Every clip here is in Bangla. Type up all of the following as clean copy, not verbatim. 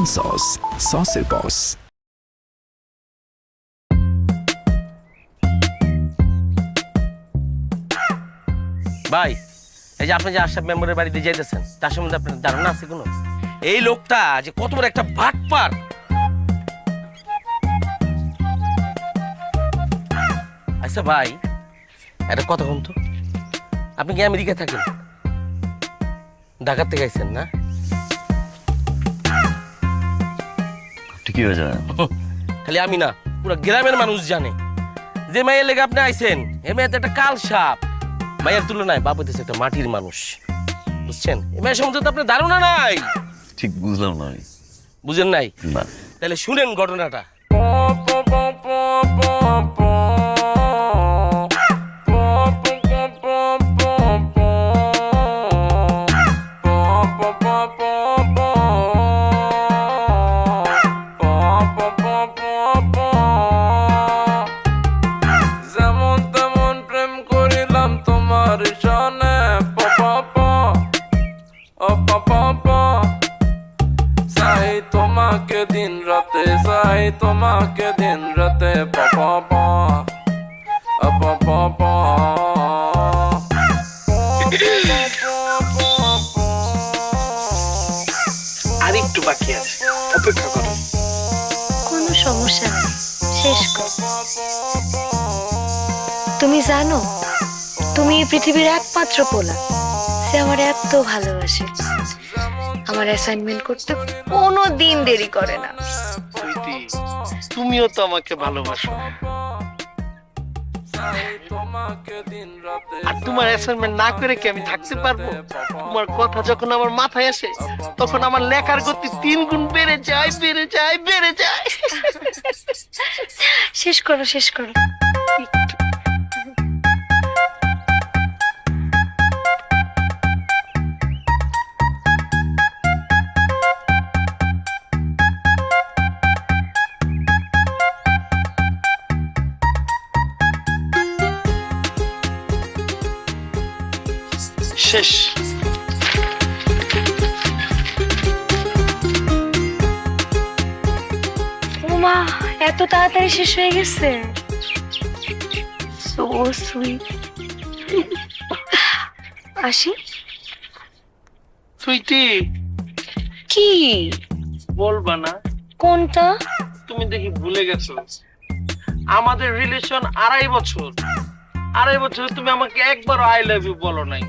পান সস, সসের বস। ভাই, এই যে আপনি যে আশরাফ মেম্বারের বাড়িতে যাইতেছেন, তার সম্বন্ধে আপনার ধারণা আছে কোনো? এই লোকটা যে কত বড় একটা বাটপার। আচ্ছা ভাই, একটা কথা বলুন তো, আপনি কি আমেরিকায় থাকেন? ঢাকার থেকে আইছেন না? ঠিকই হয়ে যায়। খালি আমি না, পুরো গ্রামের মানুষ জানে যে মায়ের লেগে আপনি আইছেন, এ মেয়ে তো একটা কাল সাপ। মায়ের তুলনায় বাপ হইতেছে একটা মাটির মানুষ, বুঝছেন? এ মেয়ের সম্বন্ধে তো আপনার ধারণা নাই। ঠিক বুঝলাম না আমি। বুঝেন নাই? না। তাহলে শুনেন ঘটনাটা। যেমন তেমন প্রেম করিলাম তোমার সনে চাই তোমাকে দিন রাতে, চাই তোমাকে দিন রাতে আর একটু বাকি আছে, অপেক্ষা করো। কোনো সমস্যা নেই, শেষ কর। তুমি জানো, তুমি এই পৃথিবীর একমাত্র পোলা সে আমার এত ভালোবাসে। আমার অ্যাসাইনমেন্ট করতে কোনো দিন দেরি করে না। সুইটি, তুমিও তো আমাকে ভালোবাসো, আর তোমার অ্যাসাইনমেন্ট না করে কি আমি থাকতে পারবো? তোমার কথা যখন আমার মাথায় আসে, তখন আমার লেখার গতি 3 গুণ বেড়ে যায়, বেড়ে যায়, বেড়ে যায়। শেষ করো, শেষ করো। শেষ। ওমা, এত তাড়াতাড়ি শেষ হয়ে গেছে। So sweet. আসি। সুইটি, কি বলবা না? কোনটা? তুমি দেখি ভুলে গেছো, আমাদের রিলেশন 2.5 বছর। 2.5 বছর তুমি আমাকে একবারও আই লাভ ইউ বলো নাই।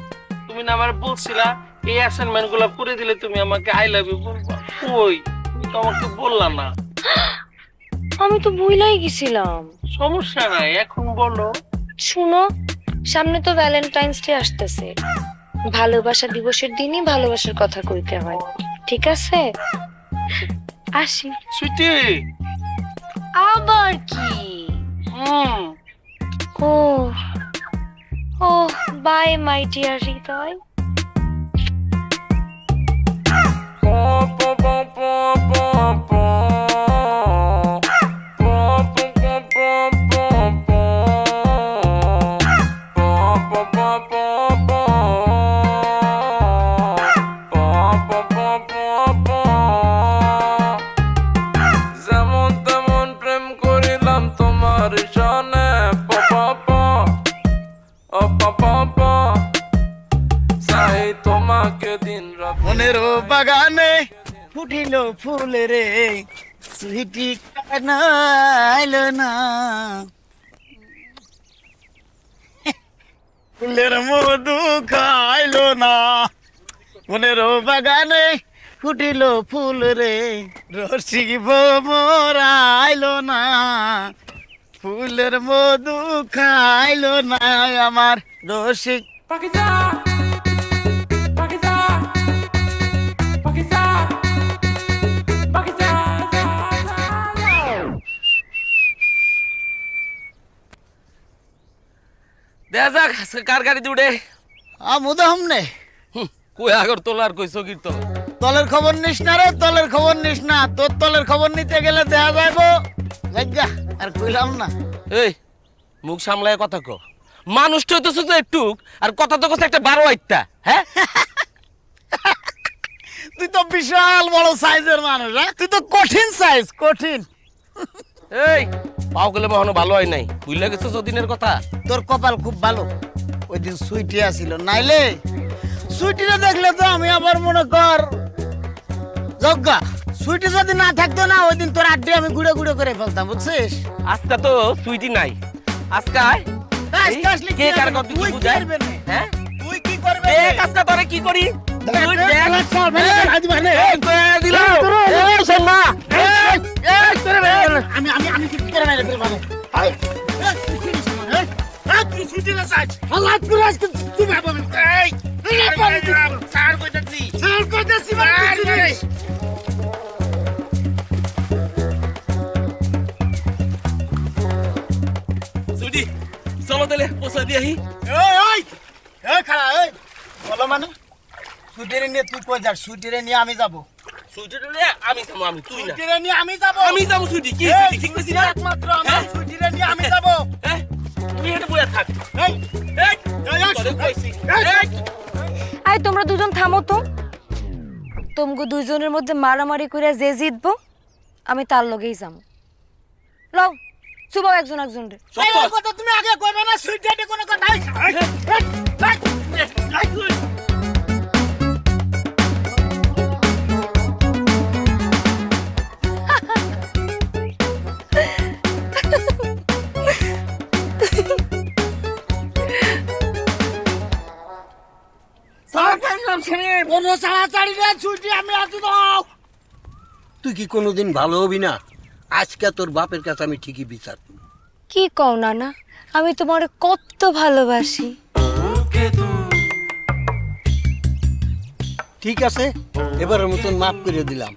তুমি না আমার বলছিলা এই অ্যাসাইনমেন্ট গুলো করে দিলে তুমি আমাকে আই লাভ ইউ বলবা। কই, তুমি তো আমাকে বললা না। আমি তো ভুলাই গেছিলাম। সমস্যা নাই, এখন বলো। শুনো, সামনে তো ভ্যালেন্টাইন্স ডে আসতেছে। ভালোবাসা দিবসের দিনই ভালোবাসার কথা কইতে হয়, ঠিক আছে? আসি। সুইটি, আবার কি? ও ও, বাই মাই ডিয়ার হৃদয়। যেমন তেমন প্রেম করিলাম তোমার সনে চাই তোমাকে দিন রাত। মনের বাগানে ফুটিল ফুল রে, সুইটি কানাইল না। ফুলের মধু খাইল না। মনের বাগানে ফুটিল ফুল রে, রসিক ভোমরাইল না। ফুলের মধু খাইল না আমার রসিক। দেখা যাক আজকে কার গাড়িতে উঠে। আমুদা হামনে কই আগর তোলা আর কই চকির তোলা। তলের খবর নিস না রে, তলের খবর নিস না। তোর তলের খবর নিতে গেলে দেখা যাইবো লজ্জা আর কইলাম না। এই মুখ সামলায় কথা কো। মানুষটা হইতেছে তো একটু, আর কথা তো কথা একটা 12 আইতা। হ্যাঁ তুই তো বিশাল বড় সাইজের মানুষ, হ্যাঁ? তুই তো কঠিন সাইজ, কঠিন। এই পাও গেলে এখনো ভালো হয় নাই, বুঝলে গেছো যদিনের কথা। তোর কপাল খুব ভালো, ওই দিন সুইটি আসিল, নাইলে সুইটিটা দেখলে তো আমি আবার মনে কর যজ্ঞা। সুইটি যদি না থাকতো না, ওই দিন তোর আড্ডি আমি গুঁড়ো গুঁড়ো করে ফেলতাম, বুঝছিস? আজকে তো সুইটি নাই, আজকে আজকে আসলে কে কার কথা তুই কি কি বুঝায়? করবে নে? হ্যাঁ তুই কি করবে নে? দেখ আজকে তোরে কি করি। তুই দেখ। এই, কইয়া দিলাম। এই শোন না। আমি আমি আমি কি করে মেরে ফেলবো? আরে তুই কি নিস আমার, হ্যাঁ? তুই সুইটি না চাই, হালাত করে আজকে তুই ভাবো। এই স্যার কইতাছি, মানে কিছু নেই। সুইটি চলো তাহলে পৌঁছা দিয়ে আহি। খাড়া, বলো মানে সুইটিরে নিয়ে তুই কই যাস? সুইটিরে নিয়ে আমি যাবো, সুইটিটা নিয়ে আমি যাবো, আমি তুই না। সুইটিরে নিয়ে আমি যাবো, আমি যাবো সুইটি, কি এই, সুইটি ঠিক সুইটি না? একমাত্র আমার, সুইটিরে নিয়ে আমি যাবো। হ্যাঁ তুই এটা বইয়া থাক। এই, এই এই, তোরে কইছি। এই আই তোমরা দুজন থামো তো। তোমগো দুইজনের মধ্যে মারামারি করে যে জিতবো আমি তার লগেই যাবো। লও চুবাও একজন একজনরে। এই কথা তুমি আগে কইবে না, সুইটিরে কোনো কথা নাই। তুই কি কোনোদিন ভালো হবি না? আজকে তোর বাপের কাছে আমি ঠিকই বিচার করব। কি কও নানা, আমি তোমারে কত ভালোবাসি। ঠিক আছে, এবারের মতন মাফ করে দিলাম,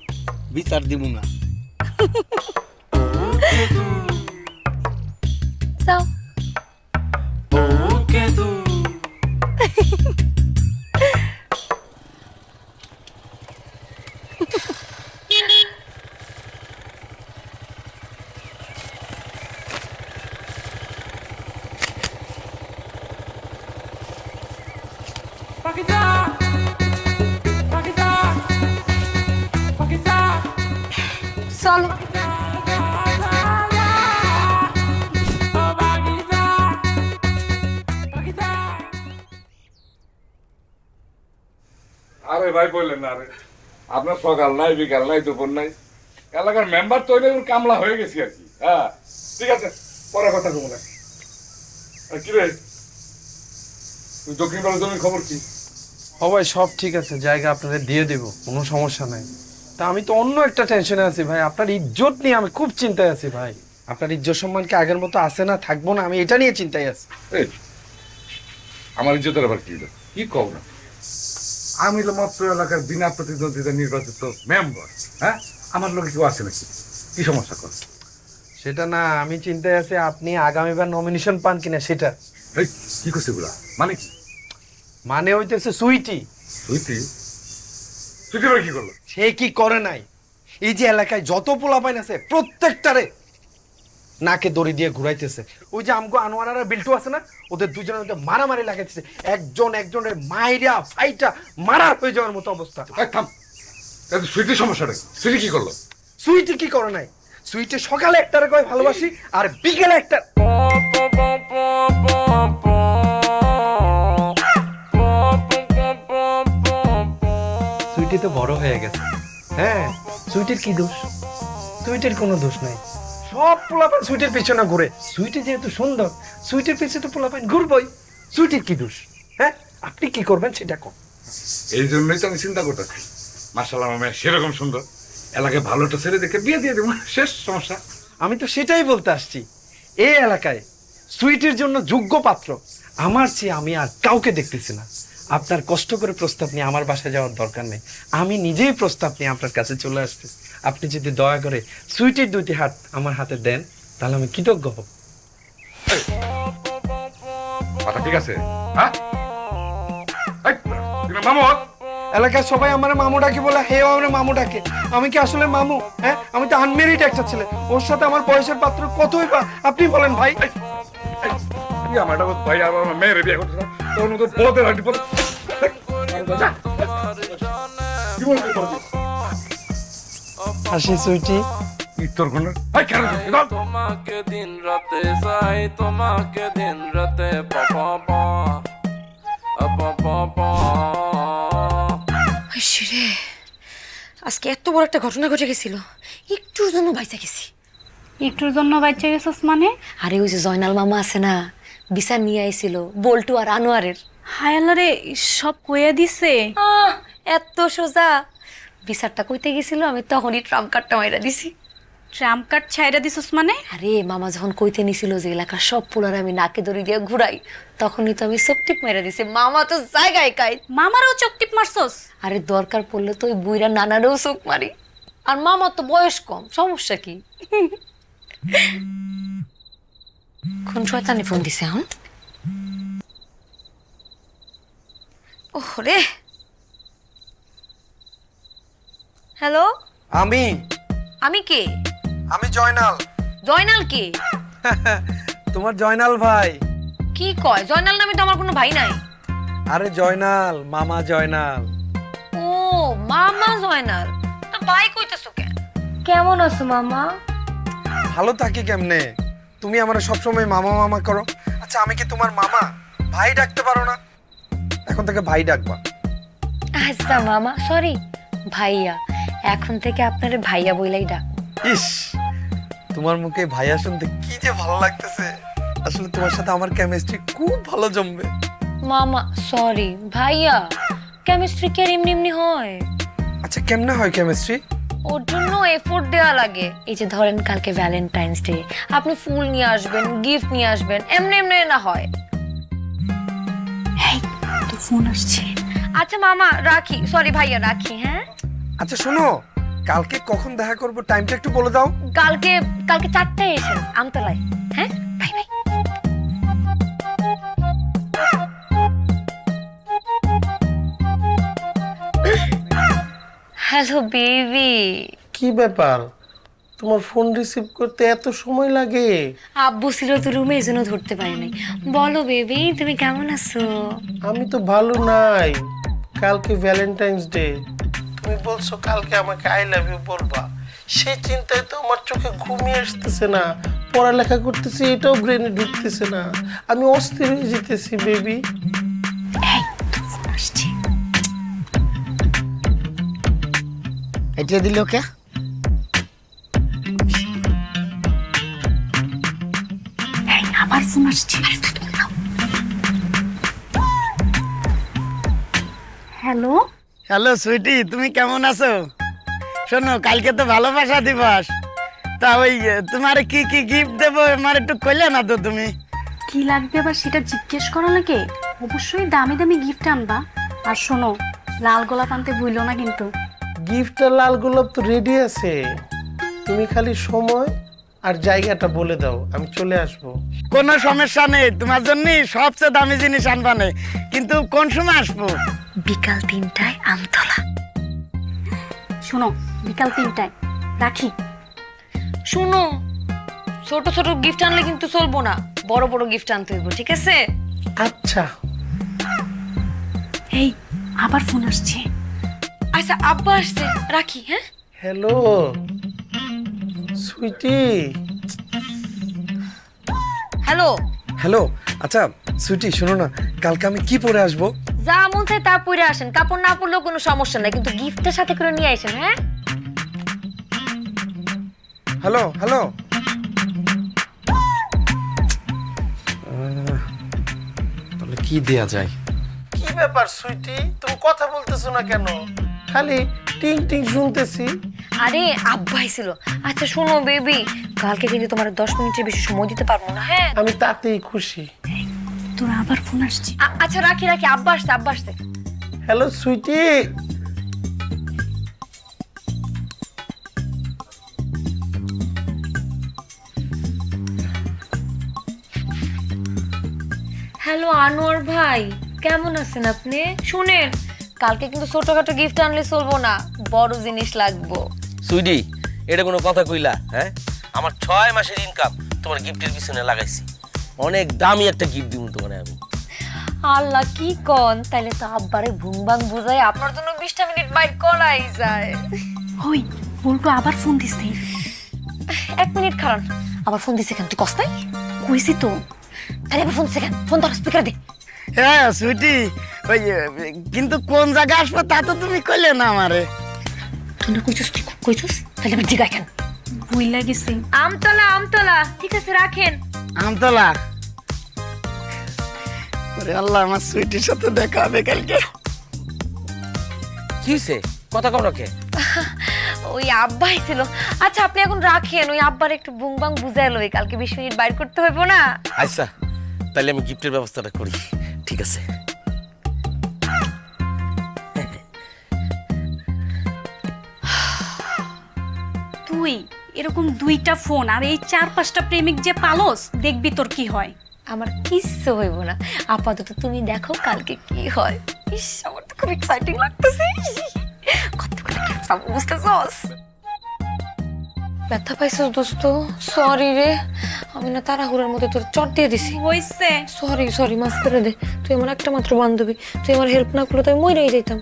বিচার দিব না। যাও। চলো। আরে ভাই বললেন না, আরে আপনার সকাল নাই বিকাল নাই দুপুর নাই, এলাকার মেম্বার তো কামলা হয়ে গেছি আর কি। হ্যাঁ ঠিক আছে, পরে কথা কমো না। কি রে তুই দক্ষিণ পাড়ার জমির খবর কি? ভাই সব ঠিক আছে, জায়গা আপনাদের দিয়ে দেব, কোনো সমস্যা নাই। তা আমি তো অন্য একটা টেনশনে আছি ভাই, আপনার ইজ্জত নিয়ে আমি খুব চিন্তায় আছি ভাই। আপনার ইজ্জত সম্মান কি আগের মতো আছে না থাকবো না, আমি এটা নিয়ে চিন্তায় আছি। এই, আমার ইজ্জতের আবার কি হলো? কি কও না, আমি তো মাত্র এলাকার বিনা প্রতিদ্বন্দ্বিতা নির্বাচিত মেম্বার। হ্যাঁ আমার লোকে কেউ আছে নাকি? কি সমস্যা কর? সেটা না, আমি চিন্তায় আছি আপনি আগামীবার নমিনেশন পান কিনা সেটা। এই কি করছে এগুলা? মানে কি? মানে হইতেছে সুইটি। সুইটি? সুইটি এবার কি করলো? সে কি করে নাই, এই যে এলাকায় যত পোলাপাইন আছে প্রত্যেকটারে নাকে দড়ি দিয়ে ঘুরাইতেছে। ওই যে আমগো আনোয়ারা বিল্টু আছে না, ওদের দুজনের মধ্যে মারামারি লাগাইতেছে, একজন একজনের মাইরা ফাইটা মারার হয়ে যাওয়ার মতো অবস্থা। থাম, সুইটির সমস্যাটা কি? সুইটি কি করলো? সুইটি কি করে নাই, সুইটি সকালে একটারে কয় ভালোবাসি আর বিকেলে একটা। সুইটি তো বড় হয়ে গেছে। হ্যাঁ সুইটির কি দোষ? সুইটির কোনো দোষ নাই, সব পোলাপান সুইটির পিছনে ঘুরে। সুইটি যেহেতু সুন্দর, সুইটির পিছনে তো পোলাপান ঘুরবই, সুইটির কি দোষ? হ্যাঁ আপনি কি করবেন সেটা কোন? এই জন্যই তো আমি চিন্তা করতেছি, মার্শাল্লাহ আমার মেয়ে সেরকম সুন্দর, এলাকায় ভালোটা ছেড়ে দেখে বিয়ে দিয়ে দেবো, শেষ সমস্যা। আমি তো সেটাই বলতে আসছি, এই এলাকায় সুইটির জন্য যোগ্য পাত্র আমার চেয়ে আমি আর কাউকে দেখতেছি না। আপনার কষ্ট করে প্রস্তাব নিয়ে আমার বাসায় যাওয়ার দরকার নেই, আমি নিজেই প্রস্তাব নিয়ে আপনার কাছে চলে আসছি। আপনি যদি দয়া করে সুইটির দুইটি হাত আমার হাতে দেন তাহলে আমি কৃতজ্ঞ হব। কথা ঠিক আছে? হ্যাঁ মামুদ, এলাকার সবাই আমার মামু ডাকে বলে, হে আমার মামু ডাকে, আমি কি আসলে মামু? হ্যাঁ আমি তো আনমেরিড একটা ছেলে, ওর সাথে আমার বয়সের পাত্র কতই বা আপনি বলেন ভাই। কি আমার ভাই আর আমার মেয়ের বিয়ে করতে তোর মতো বোধের হাঁটি পরে কি জীবন তুই পরে দিস। আসি সুইটি। এই তোর কোন এই কেন এগো তোমাকে দিন রাতে চাই তোমাকে দিন রাতে পাপা রে আজকে এত বড় একটা ঘটনা ঘটে গেছিল, একটুর জন্য বাইচা গেছি। একটুর জন্য বাচ্চা গেছস মানে? আরে ওই যে জয়নাল মামা আছে না, বিচার নিয়ে আইছিল বল্টু আর আনোয়ারের। হায় আল্লাহ রে, সব কইয়া দিছে? এত সোজা। বিচারটা কইতে গেছিল, আমি তখনই ট্রাম্প কার্ডটা মাইরা দিছি। ট্রাম্প কার্ড ছাইরা দিছস মানে? আরে মামা যখন কইতে নিছিল যে এলাকার সব পোলার আমি নাকে দড়ি দিয়ে ঘুরাই, তখনই তো আমি সব টিপ মাইরা দিছি। মামা তো জায়গায় কাই। মামারও চোখ টিপ মারছস? আরে দরকার পড়লে তো ওই বুইরা নানারও চোখ মারি। আর মামা তো বয়স কম, সমস্যা কি? কোন শয়তানি ফোন দিছে? এখন ওরে হ্যালো, আমি কে? আমি জয়নাল। জয়নাল কে? তোমার জয়নাল ভাই। কি কয়? জয়নাল নামে তো আমার কোনো ভাই নাই। আরে জয়নাল, মামা জয়নাল। ও মামা জয়নাল, তো ভাই কইতেছো কেন? কেমন আছো মামা? ভালো থাকি কেমনে? তুমি আমার সবসময় মামা মামা করো। আচ্ছা আমি কি তোমার মামা? ভাই ডাকতে পারো না? এখন থেকে ভাই ডাকবা। আচ্ছা মামা, সরি ভাইয়া, এখন থেকে আপনারে ভাইয়া বইলাই ডাক। ইস, তোমার মুখে ভাইয়া শুনতে কি যে ভালো লাগতেছে। আসলে তোমার সাথে আমার কেমিস্ট্রি খুব ভালো জমবে। মামা সরি ভাইয়া, কেমিস্ট্রি কি আর এমনি এমনি হয়? আচ্ছা কেমনে হয় কেমিস্ট্রি? ওর জন্য এফোর্ট দেওয়া লাগে। এই যে ধরেন কালকে ভ্যালেন্টাইন্স ডে, আপনি ফুল নিয়ে আসবেন, গিফট নিয়ে আসবেন, এমনি এমনি না হয়। এই তো ফোন আসছে। আচ্ছা মামা রাখি, সরি ভাইয়া রাখি। হ্যাঁ আচ্ছা শোনো, কালকে কখন দেখা করব টাইমটা একটু বলে দাও। কালকে 4টায় এসেন আমতলায়। হ্যাঁ বাই বাই। Hello baby. কি ব্যাপার, তোমার ফোন রিসিভ করতে এত সময় লাগে? আব্বু ছিল তো রুমে, এজন্য ধরতে পারি নাই। বলো বেবি, তুমি কেমন আছো? আমি তো ভালো নাই। কালকে ভ্যালেন্টাইন্স ডে, তুমি বলছো কালকে আমাকে আই লাভ ইউ বলবা। সেই চিন্তায় তো আমার চোখে ঘুমিয়ে আসতেছে না, পড়ালেখা করতেছি এটাও ব্রেনে ঢুকতেছে না, আমি অস্থির হয়ে যেতেছি বেবি। এই তো ফোন আসছে। এটা দিল কে? এই আবার ফোন আসছে। হ্যালো হ্যালো সুইটি, তুমি কেমন আছো? শোনো, কালকে তো ভালোবাসা দিবস, তা ওই তোমার কি কি গিফট দেবো আমার একটু কইলে না তো তুমি? কি লাগবে আবার সেটা জিজ্ঞেস করো নাকি? অবশ্যই দামি দামি গিফট আনবা। আর শোনো, লাল গোলাপ আনতে ভুলো না কিন্তু। গিফটটা লাল গোলাপ তো রেডি আছে, তুমি খালি সময় আর জায়গাটা বলে দাও, আমি চলে আসবো। কোনো সমস্যা নেই, তোমার জন্য সবচেয়ে দামি জিনিস আনবানে, কিন্তু কোন সময় আসবো? বিকাল 3টায় আমতলা। শোনো, বিকাল 3টায় রাখি। শুনো, ছোট ছোট গিফট আনলে কিন্তু চলবো না, বড় বড় গিফট আনতে হইব, ঠিক আছে? আচ্ছা এই আবার ফোন আসছে। আচ্ছা আব্বা আসছে, রাখি। হ্যাঁ হ্যালো সুইটি। হ্যালো। হ্যালো, আচ্ছা সুইটি শোনো না, কালকে আমি কি পরে আসবো? যা মন চায় তা পরে আসেন, কাপড় না পরলেও কোনো সমস্যা নাই, কিন্তু গিফটের সাথে করে নিয়ে আসেন। হ্যাঁ হ্যালো হ্যালো, তাহলে কি দেয়া যায়? কি ব্যাপার সুইটি, তুমি কথা বলতেছো না কেন? খালি টিং টিং শুনতেছি। আরে আব্বা আইছিল। আচ্ছা শোনো বেবি, কালকে কিন্তু তোমার 10 মিনিটের বেশি সময় দিতে পারবো না। হ্যাঁ আমি তাতেই খুশি। তোর আবার ফোন আসছে। আচ্ছা রাখি রাখি, আব্বা আসছে, আব্বা আসছে। হ্যালো সুইটি। হ্যালো আনোয়ার ভাই, কেমন আছেন আপনি? শুনেন, কালকে কিন্তু ছোটখাটো গিফট আনলে চলবো না, বড় জিনিস লাগবো। সুইডি, এটা কোনো কথা কইলা? হ্যাঁ, আমার 6 মাসের ইনকাম তোমার গিফটের পিছনে লাগাইছি। অনেক দামি একটা গিফট দিব তোমার আমি। আল্লাহ কি কন, তাইলে তো আব্বারে ভুংবাং বুঝাই আপনার জন্য 20টা মিনিট বাইর করাই যায়। হই বলতো আবার ফোন দিছে। 1 মিনিট খারান, আবার ফোন দিছে কেন? তুই কস নাই? কইছি তো। তাহলে আবার ফোন দিছে কেন? ফোন ধর, স্পিকার দে। হ্যাঁ সুইটি, ওই কিন্তু কোন জায়গায় আসবো তা তো তুমি কইলে না আমারে। তুই না কইছস, তুই কইছস, তাহলে আবার জিগাই কেন? ভুইলা গেছি। আমতলা, আমতলা। ঠিক আছে, রাখেন। আমতলা। ওরে আল্লাহ, আমার সুইটির সাথে দেখা হবে কালকে। কি হয়েছে? কথা কম রাখে। ওই আব্বা ছিল। আচ্ছা আপনি এখন রাখেন, ওই আব্বার একটু বুংবাং বুঝাই লই, কালকে 20 মিনিট বাইর করতে হইব না? আচ্ছা তাহলে আমি গিফটের ব্যবস্থাটা করি। ঠিক আছে। তুই এরকম 2টা ফোন আর এই 4-5টা প্রেমিক যে পালস, দেখবি তোর কি হয়। আমার কিচ্ছু হইব না, আপাতত তুমি দেখো কালকে কি হয়। ইস, আমার তো খুব এক্সাইটিং লাগতেছে। কতগুলো ক্যান্সার, বুঝতেছস? ব্যথা পাইছস দোস্ত? সরি রে, আমি না তাড়াহুড়ার মধ্যে তোর চট দিয়ে দিছি। হইছে। সরি সরি, মাফ করে দে। তুই আমার একটা মাত্র বান্ধবী, তুই আমার হেল্প না করলে তো আমি মরেই যাইতাম।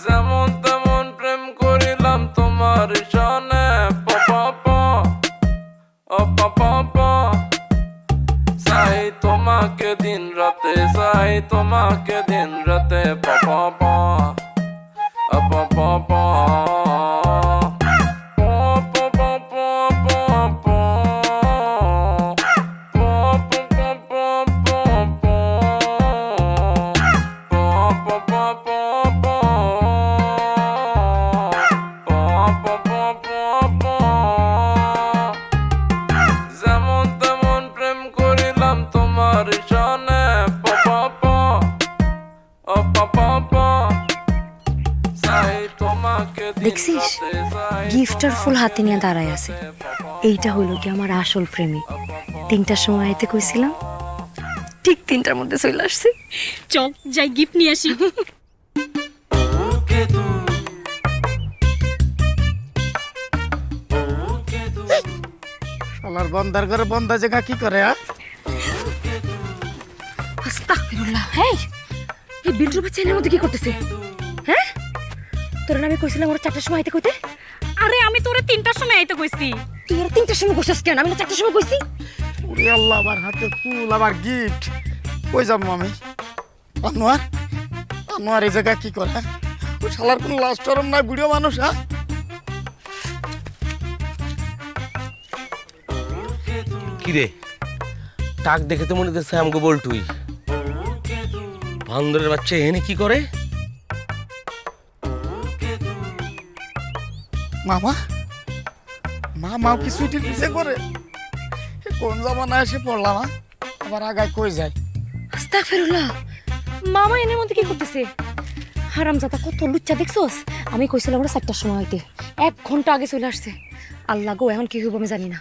যেমন তেমন প্রেম করিলাম তোমার সনে চাই তোমাকে দিন রাতে, চাই তোমাকে দিন রাতে যেমন তেমন প্রেম করিলাম তোমার সনে চাই তোমাকে দিন দেখছিস, রাতে, চাই গিফটার ফুল হাতে নিয়ে দাঁড়ায় আছে। এইটা হইল কি আমার আসল প্রেমী। 3টার সময় আইতে কইছিলাম, ঠিক 3টার মধ্যে চলে আসছে। চল যাই গিফট নিয়ে আসি। শালার বন্দার ঘরে বন্ধা জায়গা কি করে? আস্তাগফিরুল্লাহ। হেই, এই বিল্টুর বাচ্চা এর মধ্যে কি করতেছে? হ্যাঁ, তোর নামে কইছিলাম ওরা 4টার সময় আইতে কইতে। আরে আমি তোরে 3টার সময় আইতে কইছি। তুই ওরা 3টার সময় কইছস কেন? আমি না 4টার সময় কইছি। ওরে আল্লাহ, আমার হাতে ফুল, আবার গিফট। কই যাবো আমি? আনোয়ার, আনোয়ার এই জায়গা কি করে? ও শালার কোন লাজ শরম নাই, বুড়ো মানুষ। হ্যাঁ, কিরে, টাক দেখে তো মনে হচ্ছে আমগো বলটুই। বান্দরের বাচ্চা এখানে কি করে? মামা, মামাও কি সুইটির পিছে করে? এ কোন জামানায় এসে পড়লাম? আবার আগায় কই যায়? আস্তাগফিরুল্লাহ। মামা এর মধ্যে কি করতেছে? হারামজাদা, কত লুচ্চা দেখছস? আমি কইছিলাম ওরা 4টার সময় আইতে, 1 ঘন্টা আগে চলে আসছে। আল্লাহ গো, এখন কি হইব আমি জানি না।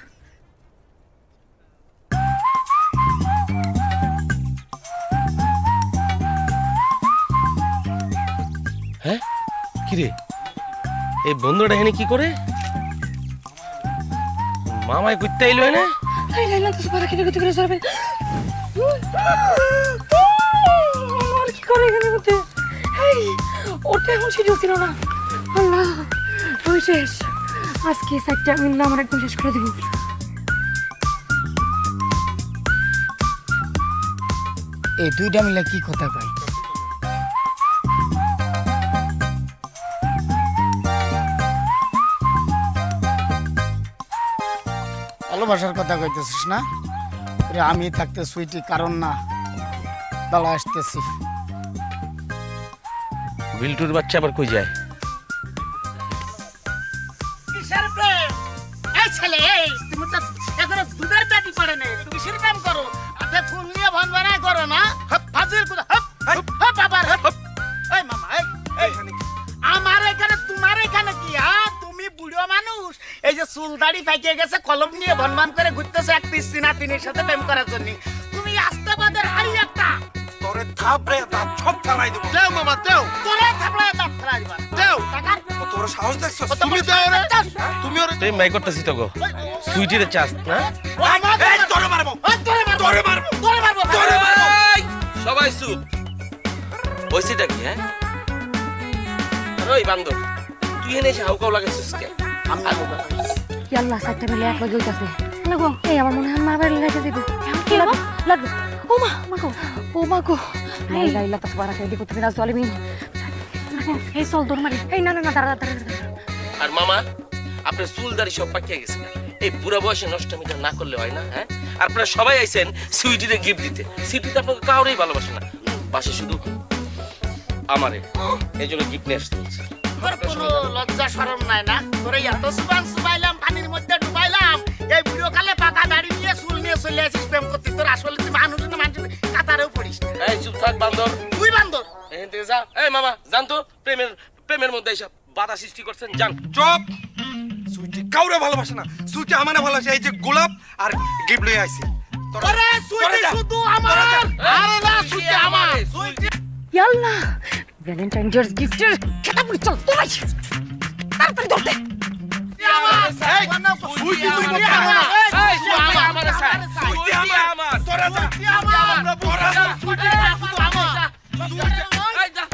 হ্যাঁ, কিরে, এই বন্ধুটা এখানে কি করে? মামাই কইতে আইলো না? হাই লাই না, তো পারা কিনে কইতে করে সরবে। আর কি করে এখানে মধ্যে? এই, ওটা এখন শিডিউল ছিল না। আল্লাহ, আমি শেষ। আজকে 4টা মিললে আমার একদম শেষ করে দিব। এই 2টা মিলে কি কথা কয়? ভালোবাসার কথা কইতেছিস না? ওরে আমি থাকতে সুইটি কারণ না, দাঁড়া আসতেছি। বিল্টুর বাচ্চা আবার কই যায়? কিসের প্রেম? এই ছেলে, এই তুমি তো এখনো দুধের পেটি পড়ে নেই, তুমি শিরকাম করো। আতে ফুল নিয়ে ভন বানায় করো না? হপ ফাজিল কুদা, হপ হপ হপ বাবার হপ। এই মামা, এই আমার এখানে তোমার এখানে কি? তুমি বুড়ো মানুষ, এই যে চুল দাড়ি পাইকে গেছে, কলম নিয়ে ভনমান করে ঘুরতেছে এক পিস চিনা তিনের সাথে প্রেম করার জন্য। তুমি আস্তাবাদের হাই একটা তোরে থাপড়ে দাঁত সব ফালাই দেবো। দেও মামা দেও তোরে থাপড়ে দাঁত ফেলাই দিবা দেও টাকা তোর সাহস দেখছো? তুমি দেও রে তুমি ওরে প্রেম ভাই করতেছি তো গো সুইটির চাষ না এই তোরে মারবো, তোরে মারবো তোরে মারবো, তোরে মারবো তোরে মারবো। এই, সবাই চুপ হয়েছেটা কি হ্যাঁ ওই বান্দর তুই এনে এসে হাউকাও লাগাচ্ছিস কে ইয়াল্লা সাইডটা মিলে এক লগে হইতাছে লাগো এই আমার মনে হয় মারবার লাগাইতে দিব কি হলো? লাগো ও মা মাগো ও মা গো এই লাইলা তাস বারা খাই দিব তুমি না জলিমিন এই চল দৌড় মারি। এই না না না দাঁড়া দাঁড়া আর মামা আপনার চুল দাড়ি সব পাকিয়ে গেছে এই বুড়া বয়সে নষ্টমিটা না করলে হয় না হ্যাঁ আপনারা সবাই আইছেন সুইটিরে গিফট দিতে সুইটি তো আপনাকে কাউরেই ভালোবাসে না বাসে শুধু আমারে এই জন্য গিফট নিয়ে আসতে হচ্ছে তোর কোনো লজ্জা শরম নাই না তোরে এত সুবান সুবাইলাম পানির মধ্যে ডুবাইলাম এই ভিডিও কালে পাকা দাড়ি নিয়ে চুল নিয়ে চলে আসিস প্রেম করতে তোর আসলে তুই মানুষ না মানুষ কাতারেও পড়িস এই চুপ থাক বান্দর তুই বান্দর এখান থেকে যা এই মামা জান তো প্রেমের মধ্যে এইসব বাধা সৃষ্টি করছেন জান চুপ। সুইটি কাউরে ভালোবাসে না, সুইটি আমারে ভালোবাসে। এই যে গোলাপ আর গিফট লই আইছি। তোরে সুইটি শুধু আমার আরে না সুইটি আমার সুইটি ইয়াল্লা ভ্যালেন্টাইন ডে গিফটের খেলা পড়ি চল তোরাই তাড়াতাড়ি ধরতে আমার এই সুইটি তুই আমার এই সুইটি আমার স্যার সুইটি আমার তোরা যা, সুইটি আমার আমরা তোরা যা। সুইটি শুধু আমার এই যা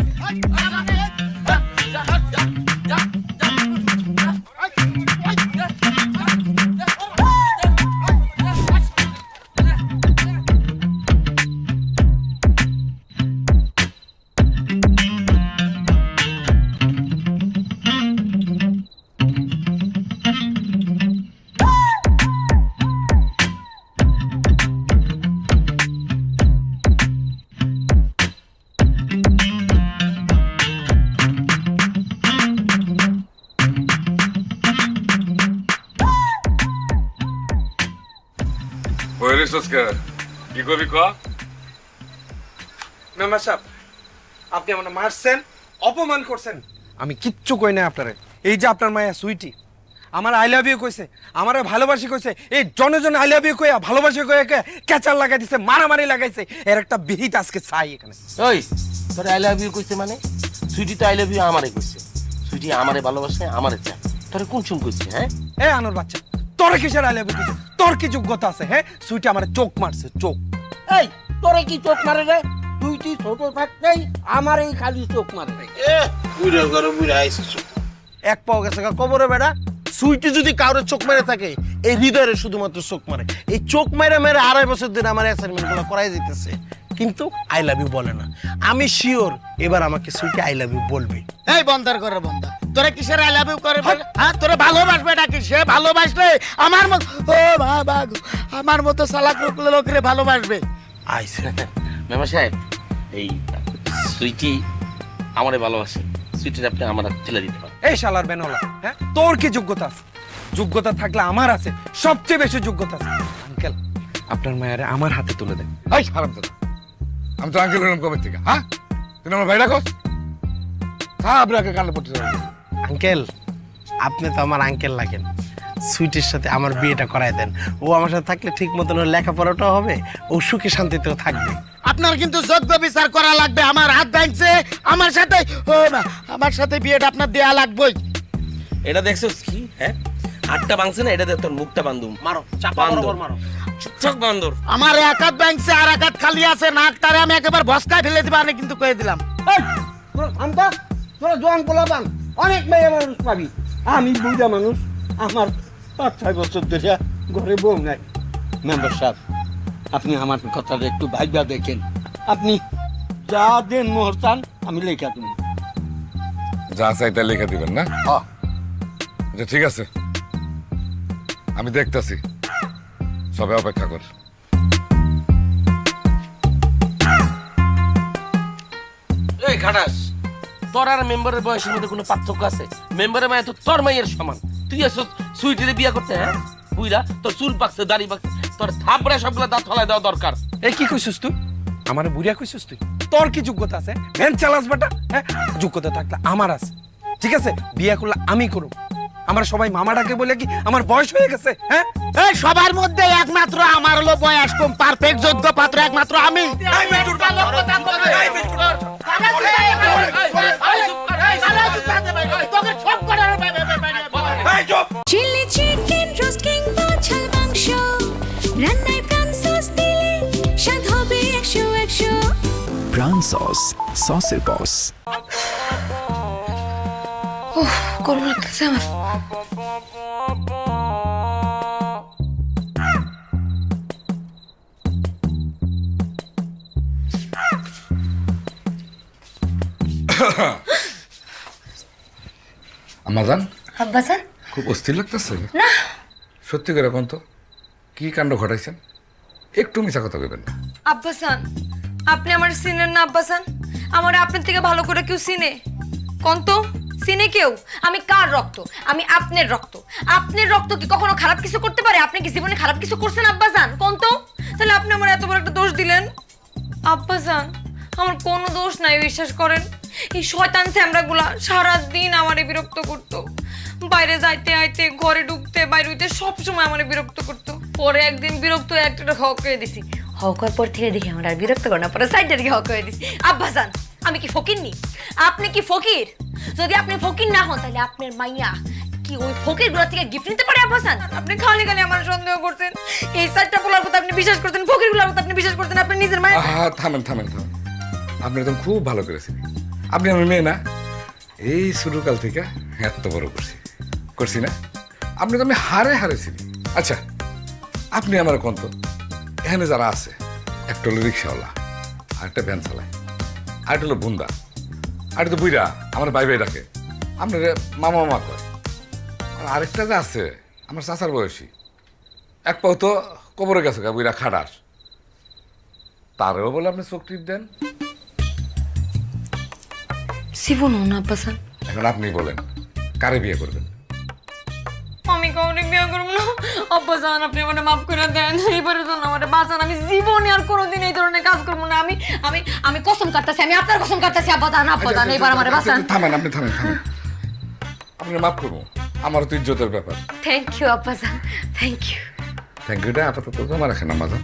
ওই রে সস্কা কি করবি ক মেম্বার সাহেব, আপনি আমাকে মারছেন, অপমান করছেন। আমি কিচ্ছু কই না আপনারে। এই যে আপনার মায়া সুইটি আমার আই লাভ ইউ কইছে, আমারে ভালোবাসি কইছে, এই জনে জনে আই লাভ ইউ কইয়া ভালোবাসি কইয়া ক্যাচার লাগাই দিছে, মারামারি লাগাইছে। এর একটা বিহিত আজকে চাই এখানে। ওই তোর আই লাভ ইউ কইছে মানে সুইটি তো আই লাভ ইউ আমারে কইছে সুইটি আমারে ভালোবাসে আমারে চায় তোরে কোন চুম কইছে হ্যাঁ এ আনোর বাচ্চা, তোর কিসের আই লাভ ইউ কইছে? তোর কি যোগ্যতা আছে? হ্যাঁ, সুইটি আমারে চোখ মারছে, চোখ। এই তোরে কি চোখ মারে রে? তুই ছোট থাকতেই আমার এই খালি চোখ মারে। বুড়া ঘরে বুড়া আইছিস এক পাও গেছে কবরে বেড়া সুইটি যদি কাউরে চোখ মেরে থাকে এই হৃদয়ে শুধুমাত্র চোখ মারে এই চোখ মেরে মেরে 2.5 বছর ধরে আমার অ্যাসাইনমেন্ট গুলো করাই দিতেছে কিন্তু আই লাভ ইউ বলে না আমি শিওর এবার আমাকে সুইটি আই লাভ ইউ বলবে এই বন্দার করে বন্দা তোরে কিসের আই লাভ ইউ করে হ্যাঁ তোরে ভালোবাসবে নাকি সে ভালোবাসলে আমার মত ও বাবা গো, আমার মতো সালাক লোকরে ভালোবাসবে আইছে মেমা সাহেব এই সুইটি আমারে ভালোবাসে সুইটির আপনি আমার ছেলে দিতে পারেন এই শালার বেনলা, হ্যাঁ, তোর কি যোগ্যতা আছে? যোগ্যতা থাকলে আমার আছে, সবচেয়ে বেশি যোগ্যতা আছে। আঙ্কেল, আপনার মায়ের আমার হাতে তুলে দেন। এই হারামজাদা আমি তো আঙ্কেল হলাম কবে থেকে হ্যাঁ তুই আমার ভাই রাখোস সাবরাকে কানে পড়তে যাবে আঙ্কেল আপনি তো আমার আঙ্কেল লাগেন সুইটির সাথে আমার বিয়েটা করায় দেন ও আমার সাথে থাকলে ঠিক মতন ওর লেখাপড়াটাও হবে ও সুখে শান্তিতেও থাকবে আপনার কিন্তু যোগ্য বিচার করা লাগবে আমার হাত ভাঙছে আমার সাথে ও না আমার সাথে বিয়েটা আপনার দেয়া লাগবেই এটা দেখছো কি হ্যাঁ আটটা ভাঙছে না এটা দেখ তোর মুখটা বান্ধুম মারো চাপা বরাবর মারো চুপচাপ বান্দর আমার এক হাত ভাঙছে আর এক হাত খালি আছে নাকটারে আমি একেবারে ভস্কায় ফেলে দিবা আমি কিন্তু কয়ে দিলাম আমতা তোরা জোয়ান পোলাপান অনেক মেয়ে মানুষ পাবি, আমি বুঝা মানুষ, আমার 5-6 বছর ধরে ঘরে বউ নাই। মেম্বার সাহেব আপনি আমার কথাটা একটু ভাইবা দেখেন, আপনি যা দেন মোহরতান আমি লেখা তুমি। যা চাই তা লিখে দিবেন না হ্যাঁ। আচ্ছা ঠিক আছে আমি দেখতাছি সবে অপেক্ষা কর এই খাটাস তোর আর মেম্বারের বয়সের মধ্যে কোনো পার্থক্য আছে মেম্বারের মায়ের তো তোর মায়ের সমান তুই এসো সুইটিরে বিয়ে করতে হ্যাঁ বুইরা তোর চুল পাকছে দাড়ি পাকছে তোর থাপড়ে সবগুলো দাঁত ফলাই দেওয়া দরকার এই কি কইছিস তুই? আমার বুড়িয়া কইছিস তুই? তোর কি যোগ্যতা আছে? ভ্যান চালাস বেটা, হ্যাঁ, যোগ্যতা থাকলে আমার আছে। ঠিক আছে, বিয়ে করলে আমি করব, আমার সবাই মামা ডাকে বলে কি আমার বয়স হয়ে গেছে? হ্যাঁ, এই সবার মধ্যে একমাত্র আমার হলো বয়স কম, পারফেক্ট যোগ্য পাত্র একমাত্র আমি। চিলি চিকেন রোস্ট কিংবা ঝাল মাংস, রান্নায় প্রাণ সস দিলে স্বাদ হবে 100-100। প্রাণ সস, সসের বস। গরম লাগতেছে আমার। আমাজান আব্বাসান, খুব অস্থির লাগতেছে না সত্যি করে এখন তো কি কাণ্ড ঘটাইছেন? একটু মিছা কথা বলবেন না। আব্বাসান, আপনি আমার চিনেন না আব্বাসান? আমার আপনার থেকে ভালো করে কেউ চিনে? কোন তো চিনে কেউ? আমি কার রক্ত? আমি আপনার রক্ত। আপনার রক্ত কি কখনো খারাপ কিছু করতে পারে? আপনি কি জীবনে খারাপ কিছু করছেন আব্বাসান? কোন তো? তাহলে আপনি আমার এত বড় একটা দোষ দিলেন। আব্বাসান, আমার কোনো দোষ নাই, বিশ্বাস করেন। এই শয়তান স্যামরাগুলা সারাদিন আমারে বিরক্ত করতো। বাইরে যাইতে আইতে, ঘরে ঢুকতে বাইরে হইতে সবসময় আমারে বিরক্ত করতো। পরে একদিন বিরক্ত হয়ে একটা হক করে দিছি। হকার পর থেকে দেখি আমার আর বিরক্ত করে না, পরে সাইডে দিকে হক করে দিছি। আব্বাসান, আমি কি ফকির নি? আপনি কি ফকির? যদি আপনি ফকির না হন তাহলে আপনার মাইয়া কি ওই ফকির গুলা থেকে গিফট নিতে পারে আব্বাসান? আপনি খালি খালি আমার সন্দেহ করতেন। এই সাইডটা পোলার কথা আপনি বিশ্বাস করতেন, ফকির গুলার কথা আপনি বিশ্বাস করতেন। আপনি নিজের মায়ের থামেন থামেন থামেন, আপনি একদম খুব ভালো করেছেন। আপনি আমার মেয়ে না? এই শুরুকাল থেকে এত বড় করছি না? আপনি তো আমি হারে হারেছিলি। আচ্ছা, আপনি আমার কন্ত এখানে যারা আছে, একটা হলো রিক্সাওয়ালা, আরেকটা ভ্যান চালায়, আরেকটা হলো বুন্দা, আরেকটা তো বুইরা আমার ভাই ভাই ডাকে, আপনার মামা মামা কয়। আর আরেকটা যে আছে আমার চাচার বয়সী, এক পাও তো কবরে গেছে গা বুইরা খাটাস, তারও বলে আপনি চোখ টিপ দেন। জীবন না আব্বাসান। এখন আপনি বলেন কারে বিয়ে করবেন? আমি কাউকে বিয়ে করবো না আব্বাসান, আপনি আমাকে মাফ করে দেন। এইবারের জন্য আমাকে বাঁচান। আমি জীবনে আর কোনোদিন এই ধরনের কাজ করবো না। আমি আমি আমি কসম কাটতেছি, আমি আপনার কসম কাটতেছি আব্বাসান, আব্বাসান এবার আমারে বাঁচান। থামেন, আপনি থামেন। আপনি মাফ করবো, আমার তো ইজ্জতের ব্যাপার। থ্যাংক ইউ আব্বাসান, থ্যাংক ইউ। থ্যাংক ইউটা আপাতত জমা রাখেন আমাজন।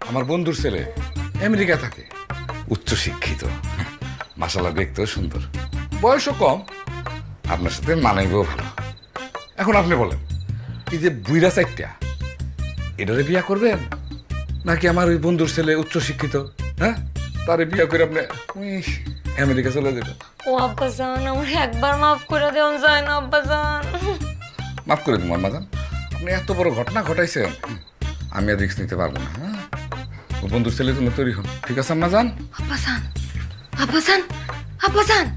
আমার বন্ধুর ছেলে আমেরিকা থাকে, উচ্চ শিক্ষিত, মাশাআল্লাহ দেখতেও সুন্দর, বয়সও কম, আপনার সাথে মানাইবেও ভালো। এখন আপনি বলেন, এই যে বুইরা চাইটা এটারে বিয়া করবেন, নাকি আমার ওই বন্ধুর ছেলে উচ্চ শিক্ষিত, হ্যাঁ, তারে বিয়া করে আপনি আমেরিকা চলে যাবেন? ও আব্বাসান, আমার একবার মাফ করে দেন যায় না আব্বাসান? মাফ করে দিন আমাজন, আপনি এত বড় ঘটনা ঘটাইছেন, আমি আর রিস্ক নিতে পারবো না। হ্যাঁ, ও বন্ধুর ছেলের জন্য তৈরি হন, ঠিক আছে আমাজন? আব্বাসান, আব্বাসান, আব্বাসান,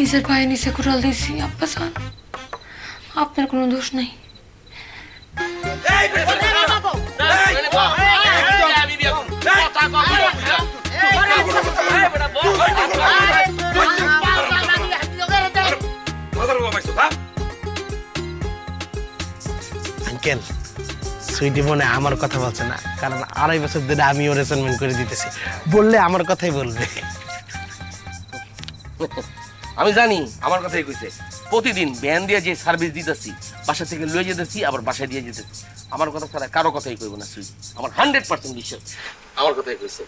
নিজের পায়ে নিচে কুড়াল দিয়েছি আব্বাসান, আপনার কোনো দোষ নাই। আঙ্কেল, সুইটি মনে আমার কথা বলছে না, কারণ 2.5 বছর ধরে আমি ওর রেসনমেন্ট করে দিতেছি। বললে আমার কথাই বলবে। আমি জানি আমার কথাই কইছে। প্রতিদিন ভ্যান দিয়ে যে সার্ভিস দিতেছি, বাসা থেকে লয়ে যেতেছি, আবার বাসায় দিয়ে যেতেছি। আমার কথা ছাড়া কারো কথাই কইব না সুইটি, আমার 100% বিশ্বাস আমার কথাই কইছে।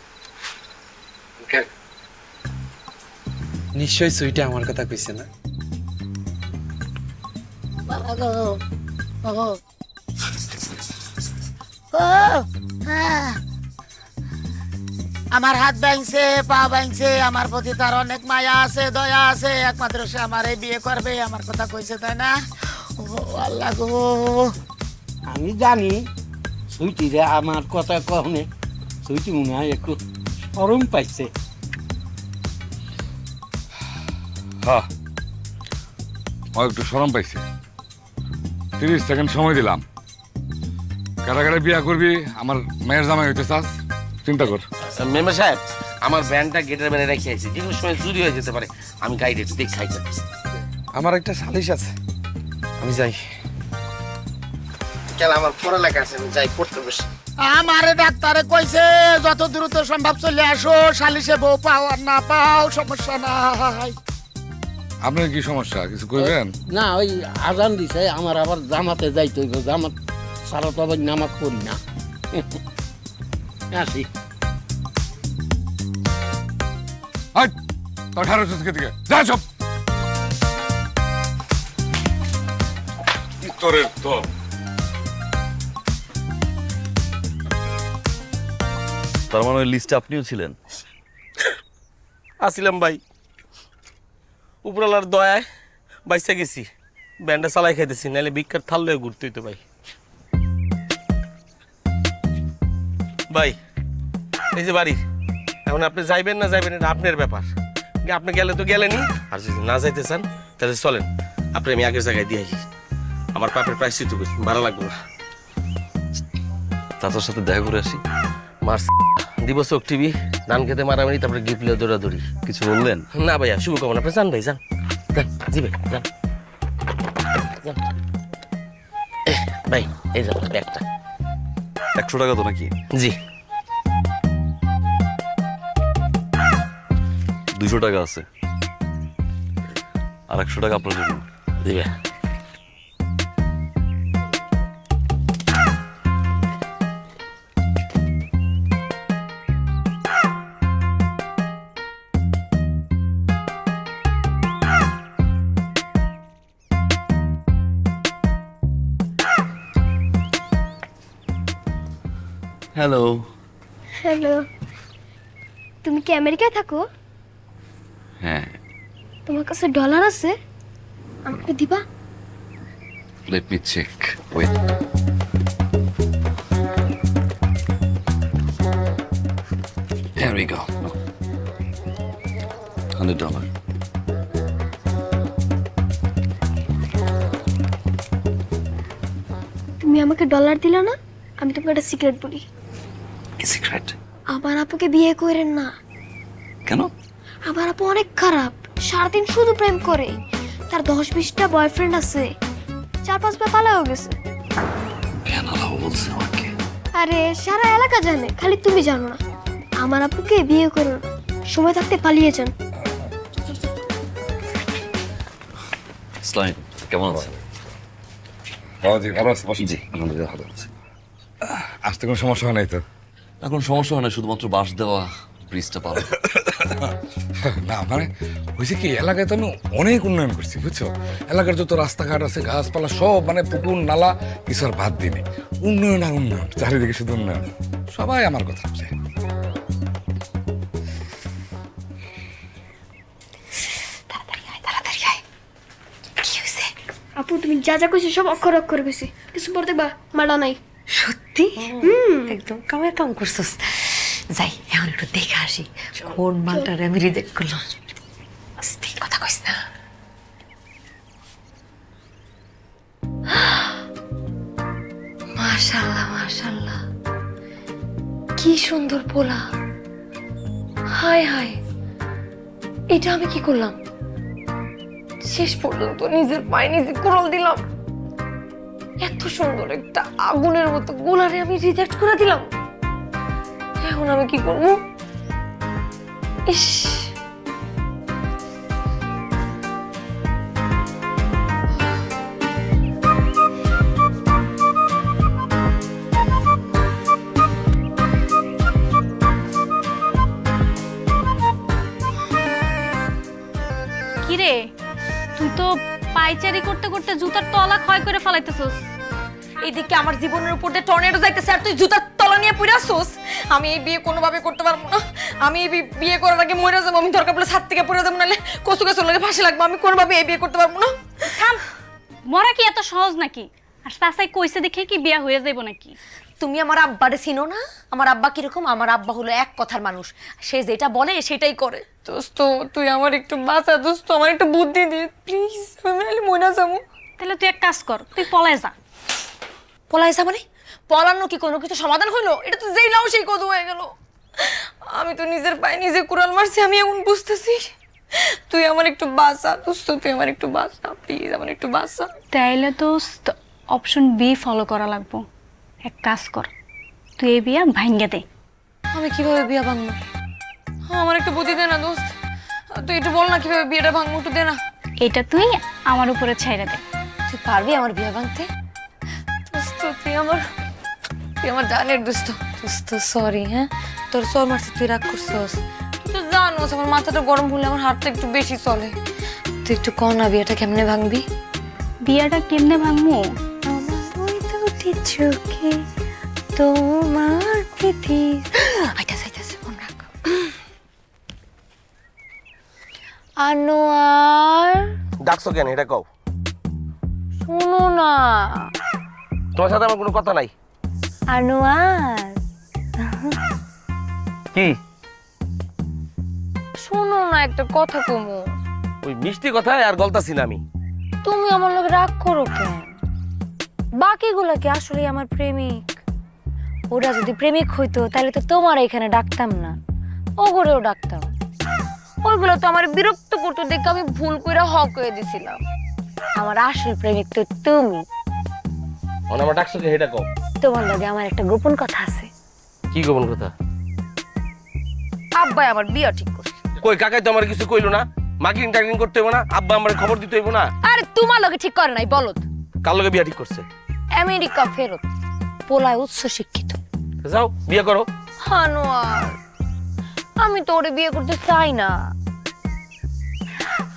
নিশ্চয়ই সুইটা আমার কথা কইছে না? আমার হাত ভাঙছে, পা ভাঙছে, আমার প্রতি তার অনেক মায়া আছে, দয়া আছে, একমাত্র সে আমারে বিয়ে করবে, আমার কথা কইছে, তাই না? ও আল্লাহ গো, আমি জানি সুইটি রে আমার কথা কহনে সুইটি মনে হয় একটু শরম পাইছে। হ্যাঁ, ও একটু শরম পাইছে। 30 সেকেন্ড সময় দিলাম, কারা বিয়া করবি, আমার মেয়ের জামাই হইতে চাস, চিন্তা কর। মেম্বার সাহেব, আমার ভ্যানটা গেটের বাইরে রেখে আছি, যে কোনো সময় চুরি হয়ে যেতে পারে, আমি গাড়িটা একটু দেখাই যাচ্ছি। আমার একটা সালিশ আছে, আমি যাই। কেন আমার পড়ালেখা আছে, আমি যাই পড়তে বসে। আমারে ডাক্তারে কইছে যত দ্রুত সম্ভব চলে আসো, সালিশে বউ পাও আর না পাও সমস্যা নাই। আপনার কি সমস্যা, কিছু কইবেন? না ওই আজান দিছে, আমার আবার জামাতে যাইতে হইব, জামাত সারা তো আবার নামাজ পড়ি না। আসি। হাই, তোর খারাপ হচ্ছে থেকে যা সব তোরের দল। তার মানে ওই লিস্টে আপনিও ছিলেন? আসিলাম ভাই, উপরালার দয়ায় বাইসা গেছি, ব্যান্ডা চালাই খাইতেছি, নাহলে ভিক্ষার থাল লয়ে ঘুরতে হইতো ভাই। ভাই এই যে বাড়ি, এখন আপনি যাইবেন না যাইবেন এটা আপনার ব্যাপার। আপনি গেলে তো গেলেনই, আর যদি না যাইতে চান তাহলে চলেন, আপনি আমি আগের জায়গায় দিয়ে আসি, আমার পাপের প্রায়শ্চিত্ত করি, ভালো লাগবে না। চাচার সাথে দেখা করে আসি। মার দিব চোখ টিভি, ধান খেতে মারামারি, তারপরে গিফট লিয়ে দৌড়াদৌড়ি। কিছু বললেন? না ভাইয়া, শুভকামনা, আপনি যান ভাই, যান যান, জি ভাই যান যান। ভাই এই যান ব্যাগটা। 100 টাকা তো নাকি? জি। 200 টাকা আছে, আর 100 টাকা আপনার জন্য। জি ভাই। হ্যালো। হ্যালো, তুমি কি আমেরিকায় থাকো? হ্যাঁ। তোমার কাছে ডলার আছে, আমাকে দিবা? Let me check, wait. Here we go. $100. তুমি আমাকে ডলার দিলা না, আমি তোমাকে একটা সিক্রেট বলি। কি সিক্রেট? আমার আপুকে বিয়ে করেন না। কেন? আমার আপু অনেক খারাপ, সারাদিন শুধু প্রেম করে, তার 10-20টা বয়ফ্রেন্ড আছে, 4-5 বার পালাও গেছে। কেন বলছে আমাকে? আরে সারা এলাকা জানে, খালি তুমি জানো না। আমার আপুকে বিয়ে করো না, সময় থাকতে পালিয়ে যান। ইসলাম কেমন আছেন? জি ভালো আছে, বসুন। জি আলহামদুলিল্লাহ ভালো আছে। আসতে কোনো সমস্যা হয় নাই তো? এখন সমস্যা হয় না, শুধুমাত্র বাঁশ দেওয়া ব্রিজটা পাবো। না মানে হয়েছে কি, এলাকায় তো আমি অনেক উন্নয়ন করছি বুঝছো। এলাকার যত রাস্তাঘাট আছে, গাছপালা সব, মানে পুকুর নালা কিছু আর বাদ দিনে, উন্নয়ন আর উন্নয়ন, চারিদিকে শুধু উন্নয়ন। সবাই আমার কথা বুঝে। আপু তুমি যা যা কইছো সব অক্ষর অক্ষর কইছি, কিছু পড়তে বা মালা নাই। সত্যি একদম কামে কাম করছস। যাই এখন একটু দেখে আসি কোন মালটারে আমি রিজেক্ট করলাম। আস্তে কথা কইস না। মাশাআল্লাহ মাশাআল্লাহ, কি সুন্দর পোলা। হায় হায়, এটা আমি কি করলাম? শেষ পর্যন্ত নিজের পায়ে নিজে কোড়াল দিলাম। এত সুন্দর একটা আগুনের মতো গোলারে আমি রিজেক্ট করে দিলাম। এখন আমি কি করবো? ইস, কিরে, তুই তো পাইচারি করতে করতে জুতার তলা ক্ষয় করে ফেলাইতেছস। এইদিকে আমার জীবনের উপর দিয়ে টর্নেডো যাইতেছে আর তুই জুতার তলা নিয়ে পুরা আসছস। আমি এই বিয়ে কোনোভাবে করতে পারবো না। আমি এই বিয়ে করার আগে মরে যাবো। আমি দরকার পড়লে ছাদ থেকে পড়ে যাবো, নাহলে কচু গাছ লাগে ফাঁসি লাগবো। আমি কোনোভাবে এই বিয়ে করতে পারবো না। থাম, মরা কি এত সহজ নাকি? আর চাচাই কইছে দেখে কি বিয়া হয়ে যাইব নাকি? তুমি আমার আব্বারে চিনো না? আমার আব্বা কিরকম? আমার আব্বা হলো এক কথার মানুষ, সে যেটা বলে সেটাই করে। দোস্ত তুই আমার একটু বাঁচা, দোস্ত আমার একটু বুদ্ধি দে প্লিজ, আমি নাহলে মরে যাবো। তাহলে তুই এক কাজ কর, তুই পলায় যা। পলায় যা মানে? পলানো কি কোনো কিছু সমাধান হইলো? এটা তো যেই নাও সেই কত হয়ে গেল। আমি তো নিজের পায়ে নিজে কুড়াল মারছি, আমি এখন বুঝতেছি। তুই আমার একটু বাঁচা দোস্ত, তুই আমার একটু বাঁচা প্লিজ, আমার একটু বাঁচা। তাইলে তো অপশন বি ফলো করা লাগবো। এক কাজ কর, তুই এই বিয়া ভাঙ্গে দে। আমি কিভাবে বিয়া ভাঙবো? আমার একটু বুদ্ধি দে না দোস্ত, তুই একটু বল না কিভাবে বিয়েটা ভাঙবো, একটু দে না। এটা তুই আমার উপরে ছেড়ে দে। তুই পারবি আমার বিয়ে ভাঙতে? দোস্ত তুই আমার জানের দোস্ত। দোস্ত সরি, হ্যাঁ তোর সর মারছি, তুই রাগ করছিস। তুই তো জানোস আমার মাথাটা গরম হলে আমার হাতটা একটু বেশি চলে। তুই একটু কর না বিয়েটা কেমনে ভাঙবি? বিয়াটা কেমনে ভাঙবো? চোখে তোমার প্রীতি। আইতাছে মন রাখ। আনোয়ার ডাকছো কেন এটা কও? শুনো না। তোমার সাথে আমার কোনো কথা নাই। আনোয়ার কি? শুনো না, একটা কথা কমু। ওই মিষ্টি কথায় আর গলতাছি না আমি। তুমি আমার লোক রাগ করো কেন? বাকিগুলা কি আসলে আমার প্রেমিক? ওরা যদি প্রেমিক হইতো তাহলে তো তোমার এখানে ডাকতাম না, ওগুলোও ডাকতাম। ওইগুলো তো আমার বিরক্ত করতো দেখে আমি ভুল করে হক হয়ে দিছিলাম। আমার আসল প্রেমিক তো তুমি। আমার ডাকছো কে এটা কও? তোমার লগে আমার একটা গোপন কথা আছে। কি গোপন কথা? আব্বাই আমার বিয়ে ঠিক করছে। কই কাকাই তো আমার কিছু কইলো না? মার্কেটিং টার্গেটিং করতে হইব না? আব্বা আমার খবর দিতে হইব না? আরে তোমার লগে ঠিক করে নাই বলদ। কার লগে বিয়া ঠিক করছে? আমেরিকা ফেরত, পোলায় উচ্চ শিক্ষিত। যাও বিয়ে করো। আনোয়ার আমি তো ওরে বিয়ে করতে চাই না।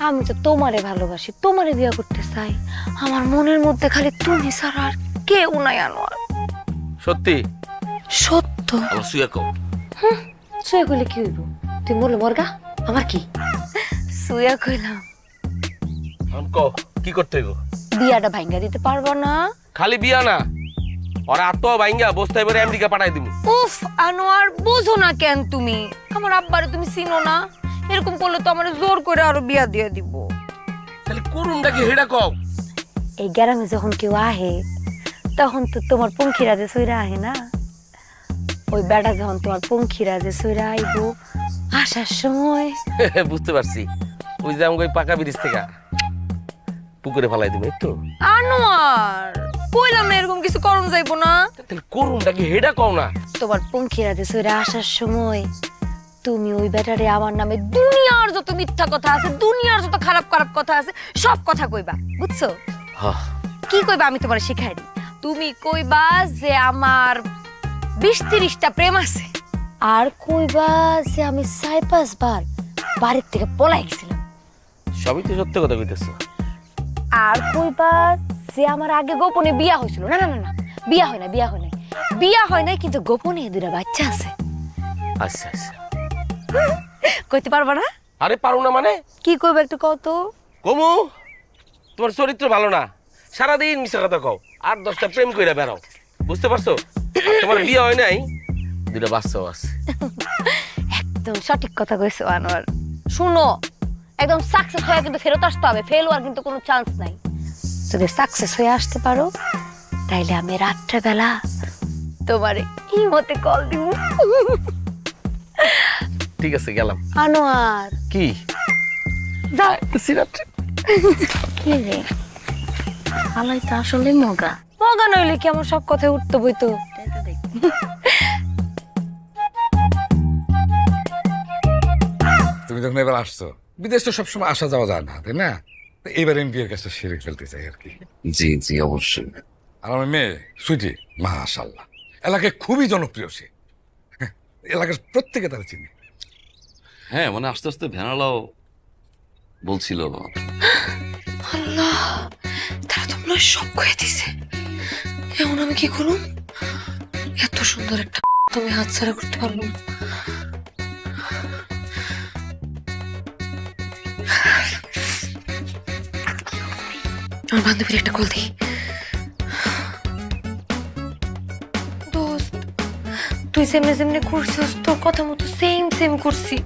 আমি তো তোমারে ভালোবাসি, তোমারে বিয়ে করতে চাই। আমার মনের মধ্যে খালি তুমি ছাড়া আর কেউ নাই আনোয়ার। সত্যি? সত্য। আমার সুয়া কও। সুয়া কইলে কি হইব? তুই মরলে মরগা, আমার কি? সুয়া কইলাম। কও কি করতে হইব? বিয়াটা ভাঙ্গা দিতে পারবো না? খালি বিয়া না, ওরা আত্ম ভাঙ্গা বস্তা এবারে আমেরিকা পাঠাই দিমু। উফ আনোয়ার বোঝো না কেন তুমি? আমার আব্বারে তুমি চিনো না? এরকম করলে তো আমার জোর করে আরো বিয়া দিয়ে দিব। তাহলে করুনটা কি হেডা কও? এই গ্রামে যখন কেউ আহে তখন তো তোমার পঙ্খিরাজে সইরা আহে না? ওই বেটা যখন তোমার পঙ্খিরাজে সইরা আইবো আসার সময় বুঝতে পারছি, ওই যে আমাকে পাকা ব্রিজ থেকে পুকুরে ফেলাই দিবে একটু। আনোয়ার কইলাম না এরকম কিছু করুন যাইবো না। তাহলে করুনটা কি হেডা কও না? তোমার পঙ্খিরাজে সইরা আসার সময় তুমি ওই বেটারে আমার নামে দুনিয়ার যত মিথ্যা কথা আছে, দুনিয়ার যত খারাপ খারাপ কথা আছে সব কথা কইবা, বুঝছো? হ্যাঁ। কি কইবা আমি তোমার শিখাই দিই। তুমি কইবা যে আমার 20-30টা প্রেম আছে, আর কইবা যে আমি 4-5 বার বাড়ির থেকে পলাই গেছিলাম। সবই তো সত্য কথা কইতেছো। আর কইবা যে আমার আগে গোপনে বিয়া হয়েছিল। না না না না, বিয়া হয় না, বিয়া হয় নাই কিন্তু গোপনে 2টা বাচ্চা আছে। আচ্ছা আচ্ছা। কইতে পারবা না? আরে পারো না মানে? কি কইবা একটু কও তো। কমু, তোমার চরিত্র ভালো না, সারাদিন মিশা কথা কও, 8-10টা প্রেম কইরা বেড়াও, বুঝতে পারছো? আর তোমার বিয়ে হয় নাই, 2টা বাচ্চাও আছে। একদম সঠিক কথা কইছো আনোয়ার। শুনো, একদম সাকসেস হয়ে কিন্তু ফেরত আসতে হবে, ফেল হওয়ার কিন্তু কোনো চান্স নাই। যদি সাকসেস হয়ে আসতে পারো তাইলে আমি রাত্রেবেলা তোমারে ইমতে কল দিব। ঠিক আছে গেলাম। আনোয়ার কি যাও। সিরাত্রে কি রে আলাই তো আসলে মগা। মগা নইলে কি আমার সব কথায় উঠতে বইতো? তুমি যখন এবার আসছো, বিদেশ তো সবসময় আসা যাওয়া যায় না, তাই না? এইবার আমি বিয়ের কাছে সেরে ফেলতে চাই আর কি। জি জি অবশ্যই। আর আমার মেয়ে সুইটি মাশাআল্লাহ, এলাকায় খুবই জনপ্রিয় সে। এলাকার প্রত্যেকে তারা চিনি। হ্যাঁ মানে আস্তে আস্তে ভ্যানালাও বলছিল। আল্লাহ, তারা তো মনে হয় সব কয়ে দিছে। এখন আমি কি করুম? এত সুন্দর একটা তুমি হাতছাড়া করতে পারবো না। আমার বান্ধবীর একটা কল দিই। দোস্ত, তুই যেমনি করছিস তোর কথা মতো সেম করছি,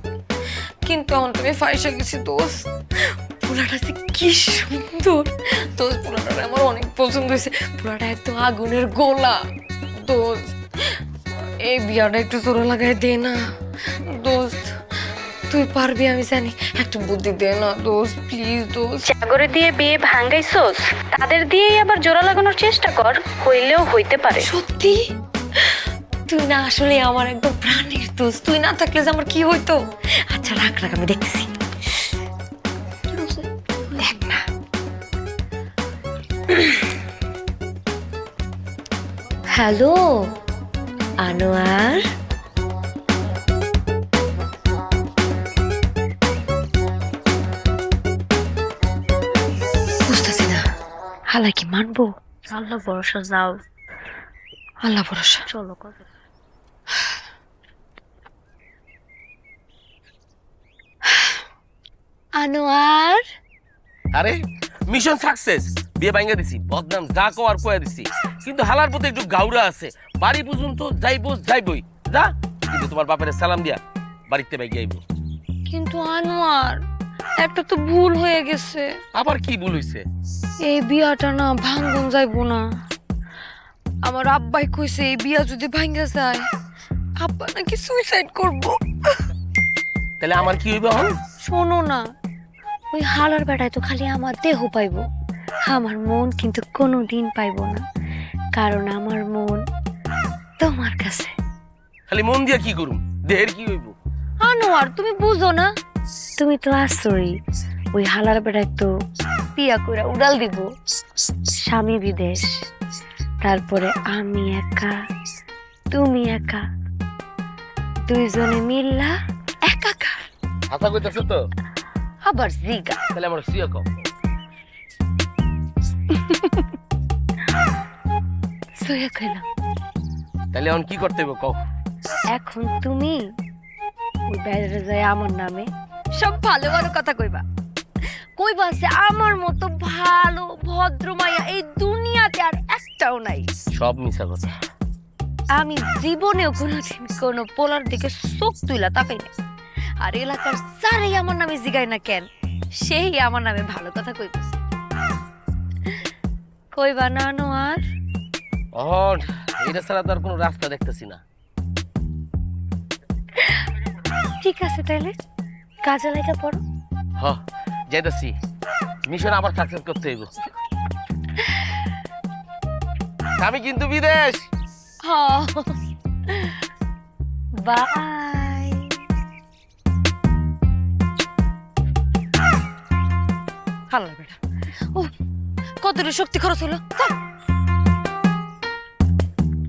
কিন্তু এখন তুমি ফাইসা গেছি দোস্ত। পোলাটা যে কি সুন্দর দোস্ত, পোলাটা আমার অনেক পছন্দ হয়েছে। পোলাটা একদম আগুনের গোলা দোস্ত। এই বিয়াটা একটু জোরে লাগাই দে না দোস্ত, তুই পারবি আমি জানি, একটু বুদ্ধি দে না দোস্ত প্লিজ দোস্ত। জাগরে দিয়ে বিয়ে ভাঙ্গাইছস, তাদের দিয়েই আবার জোড়া লাগানোর চেষ্টা কর, হইলেও হইতে পারে। সত্যি? তুই না আসলে আমার একদম প্রাণের দোস্ত, তুই না থাকলে যে আমার কি হইতো। আচ্ছা রাখ রাখ, আমি দেখতেছি। দেখ না, হ্যালো আনোয়ার, বুঝতেছি না হালা কি মানবো। আল্লাহ ভরসা, যাও। আল্লাহ ভরসা। চলো কথা। আনোয়ার, আরে মিশন সাকসেস, বিয়ে ভাঙ্গা দিছি, বদনাম যা কওয়ার কয়া দিছি, কিন্তু হালার প্রতি একটু গাউরা আছে। বাড়ি পর্যন্ত যাইবই যা, কিন্তু তোমার বাপের সালাম দিয়া বাড়িতে বাইকে আইব। কিন্তু আনোয়ার একটা তো ভুল হয়ে গেছে। আবার কি ভুল হইছে? এই বিয়াটা না ভাঙ্গন যাইবো না। আমার আব্বাই কইছে এই বিয়া যদি ভাঙ্গা যায় আব্বা নাকি সুইসাইড করব। তাহলে আমার কি হইব এখন? শোনো না, ওই হালার বেটায় তো খালি আমার দেহ পাইবো, আমার মন কিন্তু কোনোদিন পাইবো না, কারণ আমার মন তোমার কাছে। খালি মন দিয়া কি করুম, দেহের কি হইব? আনোয়ার তুমি বুঝো না, তুমি তো আসোই, ওই হালার বেটায় তো বিয়া কইরা উড়াল দিব, স্বামী বিদেশ, তারপরে আমি একা তুমি একা, দুইজনে মিল্লা একাকার। আশা কইতাছ তো? আবার জিগা। তাহলে আমার সিয়া কম। সইয়া কইলাম। তাহলে এখন কি করতে হইব কও? এখন তুমি ওই বাইরে যায় আমার নামে সব ভালো ভালো কথা কইবা। কইবা যে আমার মতো ভালো ভদ্র মাইয়া এই দুনিয়াতে আর একটাও নাই। সব মিছা কথা। আমি জীবনেও কোনোদিন কোনো পোলার দিকে চোখ তুইলা তাকাই না, আর এলাকার যারাই আমার নামে জিগায় না কেন সেই আমার নামে ভালো কথা কইতেছে। কইবা না আনোয়ার? এখন এটা ছাড়া তো আর কোনো রাস্তা দেখতেছি না। ঠিক আছে তাইলে কাজে লাগা পড়ো। হ যাইতাছি, মিশন আবার সাকসেস করতে হইব। আমি কিন্তু বিদেশ। বাই। হাল্লা বেটা, ও কতটা শক্তি খরচ হলো।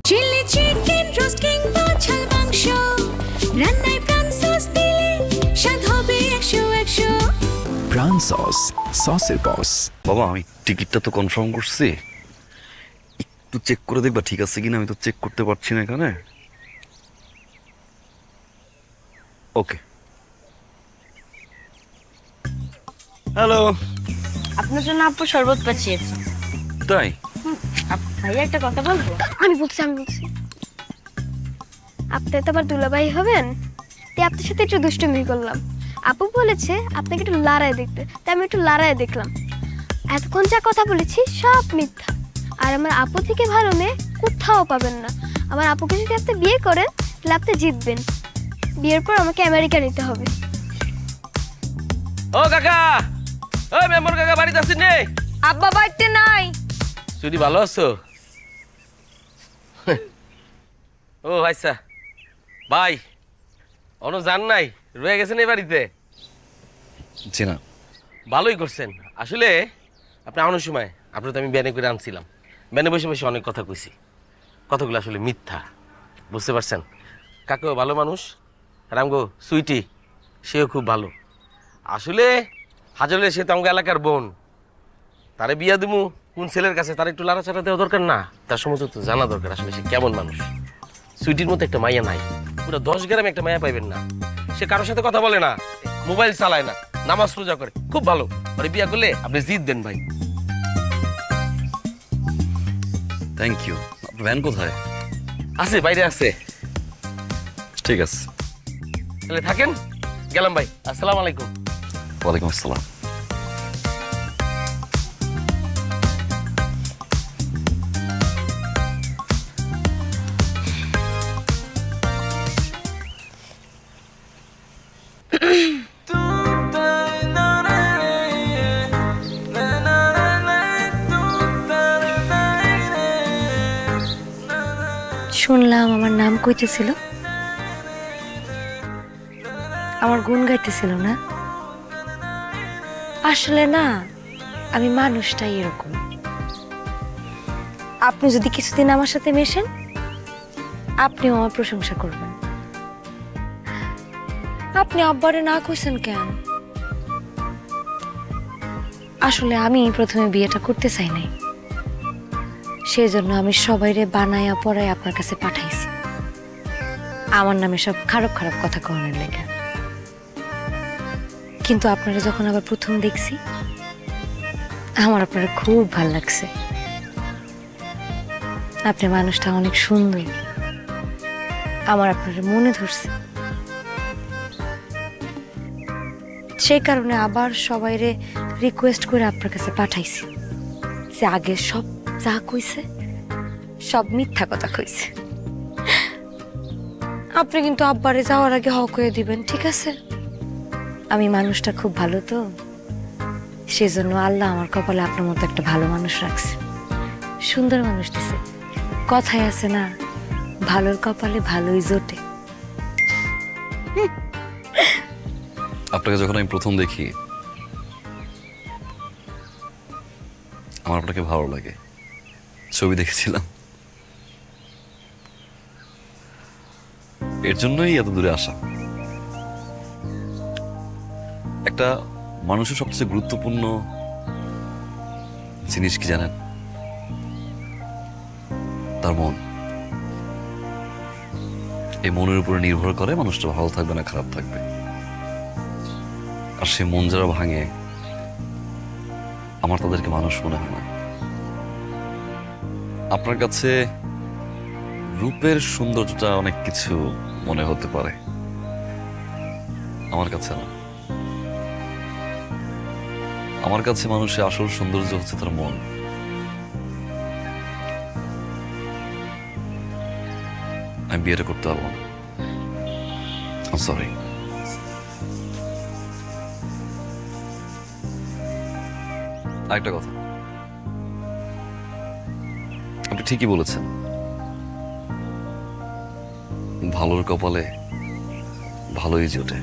চিলি চিকেন রোস্ট কিংবা ঝাল মাংস, রান্নায় প্রাণ সস দিলে স্বাদ হবে 100। প্রাণ সস, সসের বস। বাবা আমি টিকিটটা তো কনফার্ম করছি, একটু চেক করে দেখবা ঠিক আছে কিনা, আমি তো চেক করতে পারছি না এখানে। ওকে, হ্যালো। আপনার জন্য আপু শরবত পাঠিয়েছে। তাই? ভাইয়া একটা কথা বলবো? আমি বলছি আপনি তো আবার দুলাভাই হবেন, তাই আপনার সাথে একটু দুষ্টুমি করলাম। আপু বলেছে আপনাকে একটু লড়াই দেখতে, তাই আমি একটু লড়াই দেখলাম। এতক্ষণ যা কথা বলেছি সব মিথ্যা, আর আমার আপু থেকে ভালো মেয়ে কোথাও পাবেন না। আমার আপুকে যদি আপনি বিয়ে করেন তাহলে আপনি জিতবেন। বিয়ের পর আমাকে আমেরিকা নিতে হবে। ও কাকা, ও মেম্বার কাকা বাড়িতে আছেন নে? আব্বা বাড়িতে নাই। সুদি ভালো আছো? ও আচ্ছা ভাই, অন্য যান নাই, রয়ে গেছেন এই বাড়িতে? জি না। ভালোই করছেন। আসলে আপনি আনার সময় আপনার তো আমি ব্যানে করে আনছিলাম, ব্যানে বসে বসে অনেক কথা কইছি, কথাগুলো আসলে মিথ্যা, বুঝতে পারছেন? কাকেও ভালো মানুষ, রামগো সুইটি সেও খুব ভালো। আসলে হাজারে সে তো আমাকে এলাকার বোন, তারে বিয়া দিমু কোন ছেলের কাছে তার একটু লাড়াচাড়া দেওয়া দরকার না? তার সমস্ত তো জানা দরকার আসলে সে কেমন মানুষ। সুইটির মতো একটা মাইয়া নাই, পুরো 10 গ্রামে একটা মাইয়া পাইবেন না। সে কারোর সাথে কথা বলে না, মোবাইল চালায় না, নামাজ রোজা করে, খুব ভালো। মানে বিয়া করলে আপনি জিতবেন ভাই। Thank you. আপনার ভ্যান কোথায়? আছে, বাইরে আছে। ঠিক আছে, তাহলে থাকেন, গেলাম ভাই। আসসালামু আলাইকুম। ওয়ালাইকুম আসসালাম। শুনলাম আমার নাম কইতেছিল, আমার গুণ গাইতেছিল না? আসলে না, আমি মানুষটাই এরকম। আপনি যদি কিছুদিন আমার সাথে মেশেন, আপনিও আমার প্রশংসা করবেন। আপনি আব্বারে না কইছেন কেন? আসলে আমি প্রথমে বিয়েটা করতে চাই নাই, সেই জন্য আমি সবাইরে বানায়া পড়ায় আপনার কাছে পাঠাইছি, আমার নামে সব খারাপ খারাপ কথা কওয়ানোর লেগে। কিন্তু আপনারা যখন আবার প্রথম দেখছি, আমার আপনারা খুব ভাল লাগছে। আপনি মানুষটা অনেক সুন্দর, আমার আপনার মনে ধরছে। সেই কারণে আবার সবাইরে রিকোয়েস্ট করে আপনার কাছে পাঠাইছি যে আগে সব যা কইছে সব মিথ্যা কথা কইছে। আপনি কিন্তু আব্বারে যাওয়ার আগে হক হয়ে দিবেন, ঠিক আছে? আমি মানুষটা খুব ভালো তো, সেজন্য আল্লাহ আমার কপালে আপনার মতো একটা ভালো মানুষ রাখছে, সুন্দর মানুষ দিছে। কথায় আছে না, ভালোর কপালে ভালোই জোটে। আপনাকে যখন আমি প্রথম দেখি, আমার আপনাকে ভালো লাগে। ছবি দেখেছিলাম, এর জন্যই এত দূরে আসা। একটা মানুষের সবচেয়ে গুরুত্বপূর্ণ জিনিস কি জানেন? তার মন। এই মনের উপরে নির্ভর করে মানুষটা ভালো থাকবে না খারাপ থাকবে। আর সে মন যারা ভাঙে, আমার তাদেরকে মানুষ মনে হয় না। আপনার কাছে রূপের সৌন্দর্যটা অনেক কিছু মনে হতে পারে, আমার কাছে না। আমার কাছে মানুষের আসল সৌন্দর্য হচ্ছে তার মন। আমি বিয়েটা করতে পারবো না, সরি। আরেকটা কথা, আপনি ঠিকই বলেছেন, ভালোর কপালে ভালোই জোটে।